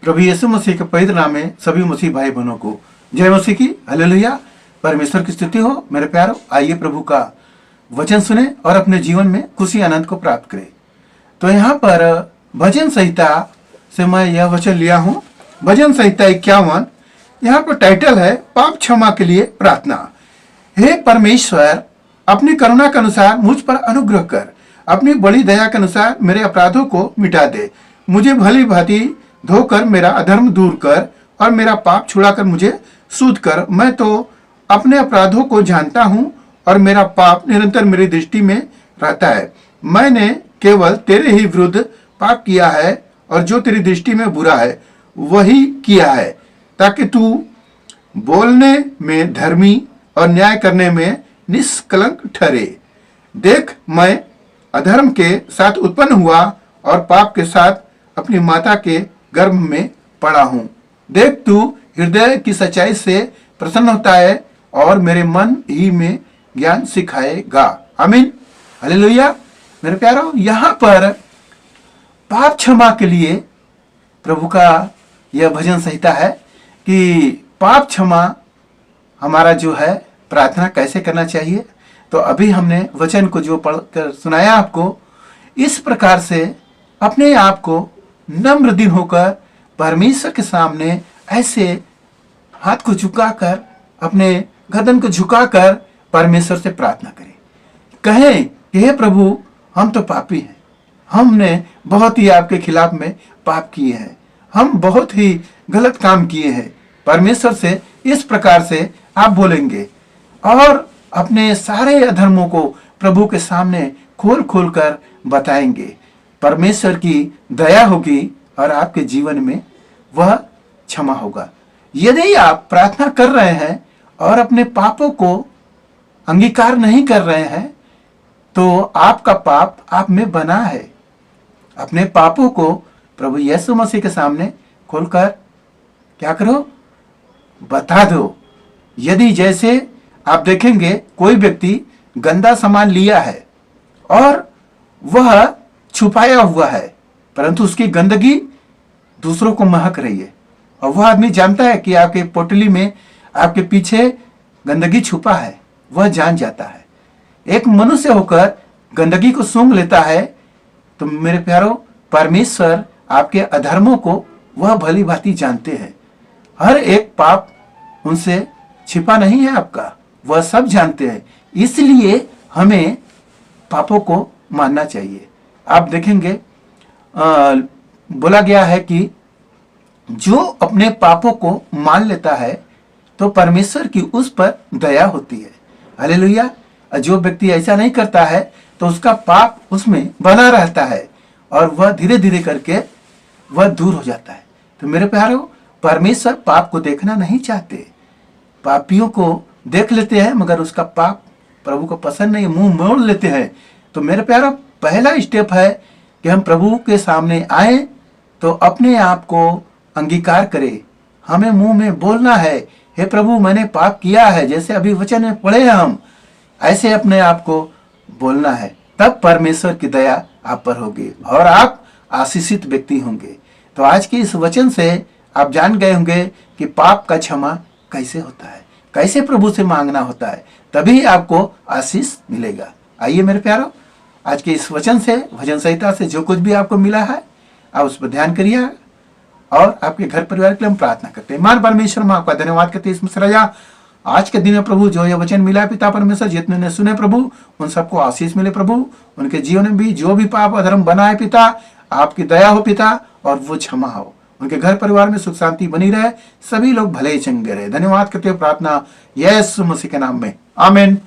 प्रभु यीशु मसीह के पवित्र नाम में सभी मसीह भाई बहनों को जय मसीह की। हालेलुया। परमेश्वर की स्तुति हो। मेरे प्यारो, आइए प्रभु का वचन सुने और अपने जीवन में खुशी आनंद को प्राप्त करें। तो यहाँ पर भजन संहिता से मैं यह वचन लिया हूँ। भजन संहिता 51। यहाँ पर टाइटल है पाप क्षमा के लिए प्रार्थना। हे परमेश्वर, अपनी करुणा के अनुसार मुझ पर अनुग्रह कर, अपनी बड़ी दया के अनुसार मेरे अपराधों को मिटा दे। मुझे भली भांति धोकर मेरा अधर्म दूर कर और मेरा पाप छुड़ाकर मुझे शुद्ध कर। मैं तो अपने अपराधों को जानता हूँ और मेरा पाप निरंतर मेरी दृष्टि में रहता है। मैंने केवल तेरे ही विरुद्ध पाप किया है और जो तेरी दृष्टि में बुरा है वही किया है, ताकि तू बोलने में धर्मी और न्याय करने में निष्कलंक ठहरे। देख, मैं अधर्म के साथ उत्पन्न हुआ और पाप के साथ अपनी माता के गर्भ में पड़ा हूँ। देख, तू हृदय की सच्चाई से प्रसन्न होता है और मेरे मन ही में ज्ञान सिखाएगा। आमीन। हालेलुया। मेरे प्यारो, यहाँ पर पाप क्षमा के लिए प्रभु का यह भजन संहिता है कि पाप क्षमा हमारा जो है प्रार्थना कैसे करना चाहिए। तो अभी हमने वचन को जो पढ़कर सुनाया आपको, इस प्रकार से अपने आप को नम्र दिन होकर परमेश्वर के सामने ऐसे हाथ को झुकाकर, अपने गर्दन को झुकाकर परमेश्वर से प्रार्थना करें। कहें कि हे प्रभु, हम तो पापी हैं, हमने बहुत ही आपके खिलाफ में पाप किए हैं, हम बहुत ही गलत काम किए हैं। परमेश्वर से इस प्रकार से आप बोलेंगे और अपने सारे अधर्मों को प्रभु के सामने खोल खोल कर बताएंगे। परमेश्वर की दया होगी और आपके जीवन में वह क्षमा होगा। यदि आप प्रार्थना कर रहे हैं और अपने पापों को अंगीकार नहीं कर रहे हैं, तो आपका पाप आप में बना है। अपने पापों को प्रभु यीशु मसीह के सामने खोलकर क्या करो, बता दो। यदि जैसे आप देखेंगे कोई व्यक्ति गंदा सामान लिया है और वह छुपाया हुआ है, परंतु उसकी गंदगी दूसरों को महक रही है और वह आदमी जानता है कि आपके पोटली में आपके पीछे गंदगी छुपा है, वह जान जाता है। एक मनुष्य होकर गंदगी को सूंघ लेता है। तो मेरे प्यारो, परमेश्वर आपके अधर्मों को वह भली भांति जानते हैं। हर एक पाप उनसे छिपा नहीं है आपका, वह सब जानते हैं। इसलिए हमें पापों को मानना चाहिए। आप देखेंगे बोला गया है कि जो अपने पापों को मान लेता है तो परमेश्वर की उस पर दया होती है। हालेलुया। जो व्यक्ति ऐसा नहीं करता है तो उसका पाप उसमें बना रहता है और वह धीरे धीरे करके वह दूर हो जाता है। तो मेरे प्यारो, परमेश्वर पाप को देखना नहीं चाहते। पापियों को देख लेते हैं मगर उसका पाप प्रभु को पसंद नहीं, मुंह मोड़ लेते हैं। तो मेरे प्यारो, पहला स्टेप है कि हम प्रभु के सामने आए तो अपने आप को अंगीकार करें। हमें मुंह में बोलना है, हे प्रभु, मैंने पाप किया है, जैसे अभी वचन में पढ़े हैं हम, ऐसे अपने आप को बोलना है। तब परमेश्वर की दया आप पर होगी और आप आशीषित व्यक्ति होंगे। तो आज के इस वचन से आप जान गए होंगे कि पाप का क्षमा कैसे होता है, कैसे प्रभु से मांगना होता है, तभी आपको आशीष मिलेगा। आइए मेरे प्यारो, आज के इस वचन से, भजन संहिता से जो कुछ भी आपको मिला है, आप उस पर ध्यान करिए और आपके घर परिवार के लिए हम प्रार्थना करते हैं। मान परमेश्वर, हम आपका धन्यवाद करते हैं इसमें राजा, आज के दिन में प्रभु जो ये वचन मिला है पिता परमेश्वर, जितने ने सुने प्रभु उन सबको आशीष मिले प्रभु। उनके जीवन में भी जो भी पाप अधर्म बना है पिता, आपकी दया हो पिता और वो क्षमा हो। उनके घर परिवार में सुख शांति बनी रहे, सभी लोग भले ही चंगे रहे। धन्यवाद करते हुए प्रार्थना यीशु मसीह के नाम में, आमीन।